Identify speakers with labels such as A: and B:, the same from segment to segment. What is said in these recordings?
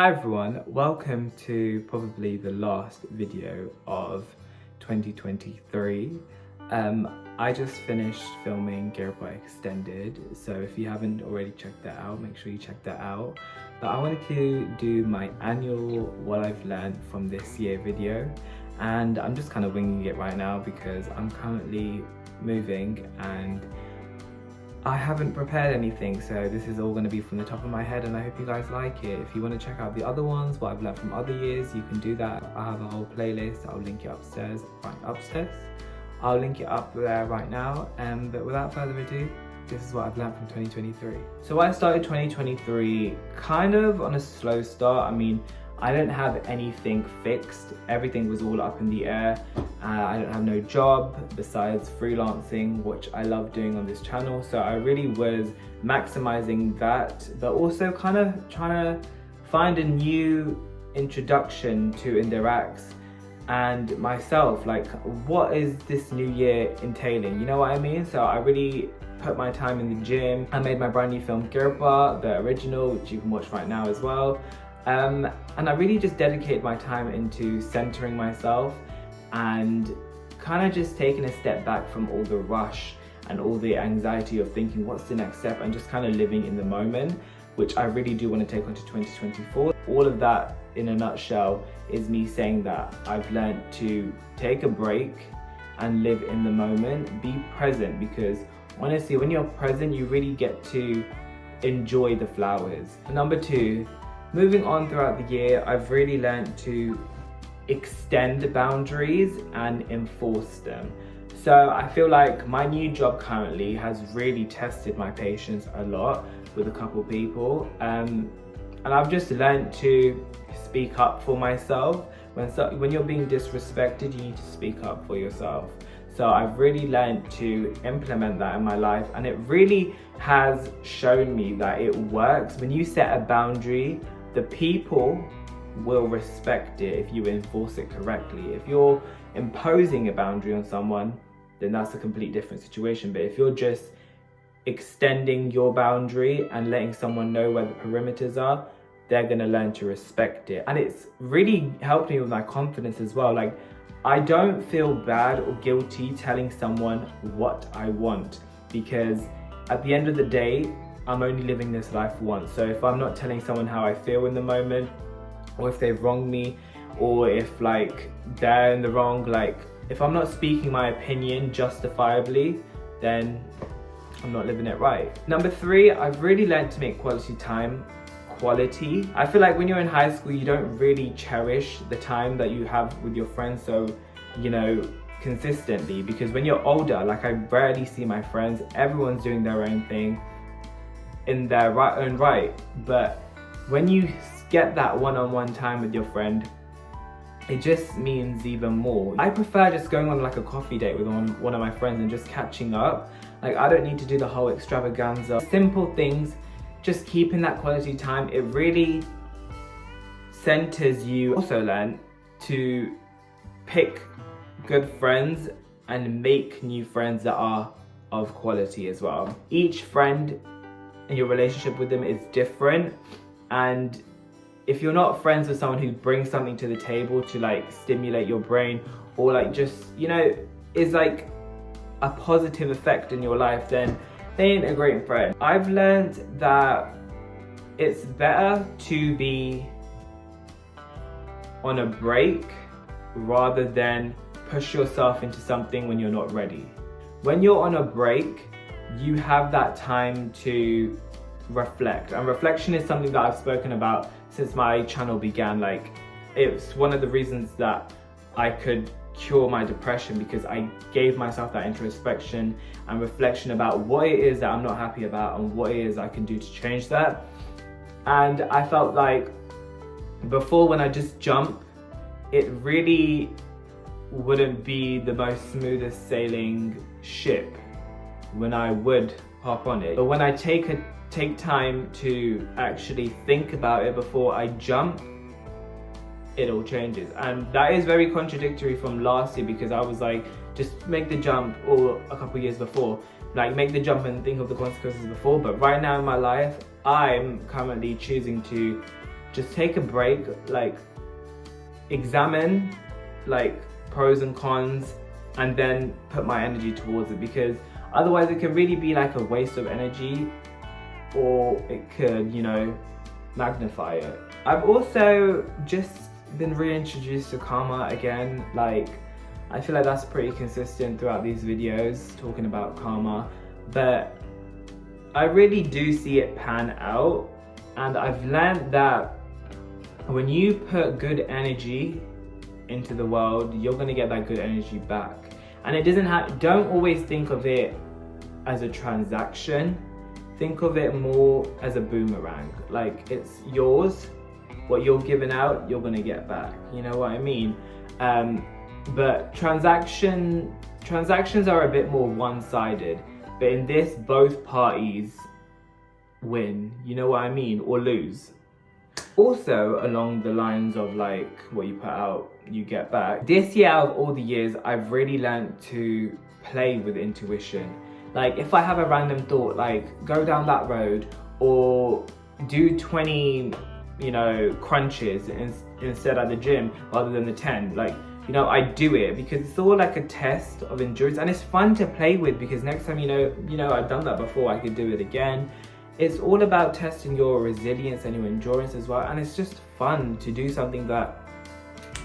A: Hi everyone, welcome to probably the last video of 2023. I just finished filming Kirpa Extended, so if you haven't already checked that out, make sure you check that out. But I wanted to do my annual what I've learned from this year video, and I'm just kind of winging it right now because I'm currently moving and I haven't prepared anything, so this is all going to be from the top of my head, and I hope you guys like it. If you want to check out the other ones, what I've learned from other years, you can do that. I have a whole playlist. I'll link it upstairs. I'll link it up there right now. But without further ado, this is what I've learned from 2023. So I started 2023 kind of on a slow start. I mean, I didn't have anything fixed. Everything was all up in the air. I don't have no job besides freelancing, which I love doing on this channel. So I really was maximizing that, but also kind of trying to find a new introduction to Interacts and myself. Like, what is this new year entailing? You know what I mean? So I really put my time in the gym. I made my brand new film Kirpa, the original, which you can watch right now as well. And I really just dedicated my time into centering myself and kind of just taking a step back from all the rush and all the anxiety of thinking what's the next step, and just kind of living in the moment, which I really do want to take on to 2024. All of that in a nutshell is me saying that I've learned to take a break and live in the moment, be present, because honestly, when you're present, you really get to enjoy the flowers. Number two, moving on throughout the year, I've really learned to extend boundaries and enforce them. So I feel like my new job currently has really tested my patience a lot with a couple people. And I've just learned to speak up for myself. When you're being disrespected, you need to speak up for yourself. So I've really learned to implement that in my life, and it really has shown me that it works. When you set a boundary, the people will respect it if you enforce it correctly. If you're imposing a boundary on someone, then that's a complete different situation. But if you're just extending your boundary and letting someone know where the perimeters are, they're gonna learn to respect it. And it's really helped me with my confidence as well. Like, I don't feel bad or guilty telling someone what I want, because at the end of the day, I'm only living this life once. So if I'm not telling someone how I feel in the moment, or if they've wronged me, or if like they're in the wrong, like if I'm not speaking my opinion justifiably, then I'm not living it right. Number three, I've really learned to make quality time quality. I feel like when you're in high school, you don't really cherish the time that you have with your friends so, consistently, because when you're older, like I rarely see my friends. Everyone's doing their own thing in their own right. But when you get that one-on-one time with your friend, it just means even more. I prefer just going on like a coffee date with one of my friends and just catching up. Like, I don't need to do the whole extravaganza. Simple things, just keeping that quality time, it really centers you. Also learn to pick good friends and make new friends that are of quality as well. Each friend and your relationship with them is different, and if you're not friends with someone who brings something to the table to like stimulate your brain, or like just is like a positive effect in your life, then they ain't a great friend. I've learned that it's better to be on a break rather than push yourself into something when you're not ready. When you're on a break, you have that time to reflect, and reflection is something that I've spoken about since my channel began. Like, it's one of the reasons that I could cure my depression, because I gave myself that introspection and reflection about what it is that I'm not happy about and what it is I can do to change that. And I felt like before, when I just jump, it really wouldn't be the most smoothest sailing ship when I would hop on it. But when I take time to actually think about it before I jump, it all changes. And that is very contradictory from last year, because I was like, just make the jump, or a couple years before, like make the jump and think of the consequences before. But right now in my life, I'm currently choosing to just take a break, like examine like pros and cons, and then put my energy towards it, because otherwise it can really be like a waste of energy, or it could, you know, magnify it. I've also just been reintroduced to karma again. Like, I feel like that's pretty consistent throughout these videos, talking about karma, but I really do see it pan out, and I've learned that when you put good energy into the world, you're gonna get that good energy back. And it doesn't have, don't always think of it as a transaction. Think of it more as a boomerang. Like, it's yours. What you're giving out, you're gonna get back. You know what I mean? But transactions are a bit more one-sided. But in this, both parties win. You know what I mean? Or lose. Also, along the lines of like what you put out, you get back. This year, out of all the years, I've really learned to play with intuition. Like, if I have a random thought, like go down that road, or do 20, you know, crunches instead at the gym rather than the 10. Like, you know, I do it because it's all like a test of endurance, and it's fun to play with, because next time, you know, I've done that before, I could do it again. It's all about testing your resilience and your endurance as well, and it's just fun to do something that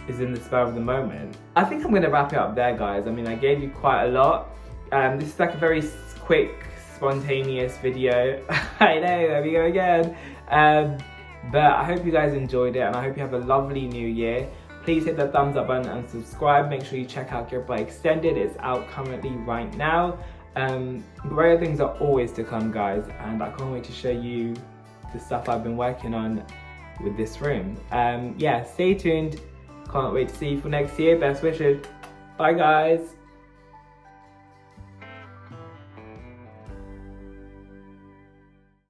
A: is in the spur of the moment. I think I'm gonna wrap it up there, guys. I mean, I gave you quite a lot. This is like a very quick, spontaneous video. I know, there we go again. But I hope you guys enjoyed it, and I hope you have a lovely new year. Please hit the thumbs up button and subscribe. Make sure you check out Kirpa Extended. It's out currently right now. Greater things are always to come, guys, and I can't wait to show you the stuff I've been working on with this room. Yeah, stay tuned. Can't wait to see you for next year. Best wishes. Bye, guys.